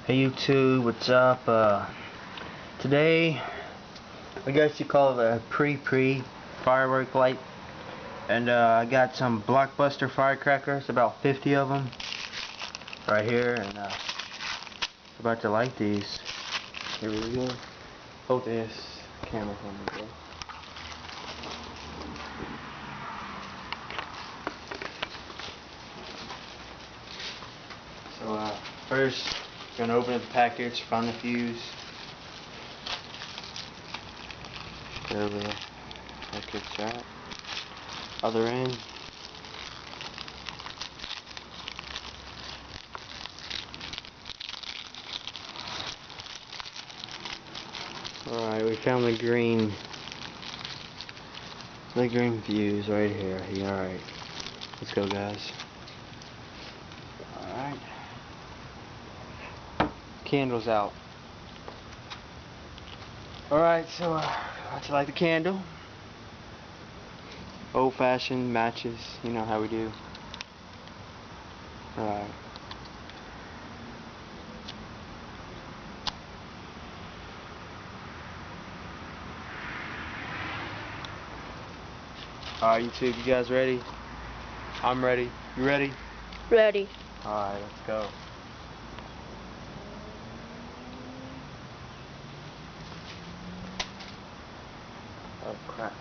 Hey YouTube, what's up? Today, I guess you call it a pre firework light, and I got some blockbuster firecrackers, about 50 of them, right here, and about to light these. Here we go. Hold this camera for me, bro. So first, gonna open up the package, find the fuse. There we go. Package that. Other end. Alright, we found the green fuse right here. Yeah, alright. Let's go, guys. Alright. Candle's out. Alright, so let's light the candle. Old-fashioned matches, you know how we do. Alright. Alright, YouTube, you guys ready? I'm ready. You ready? Ready. Alright, let's go. Oh crap.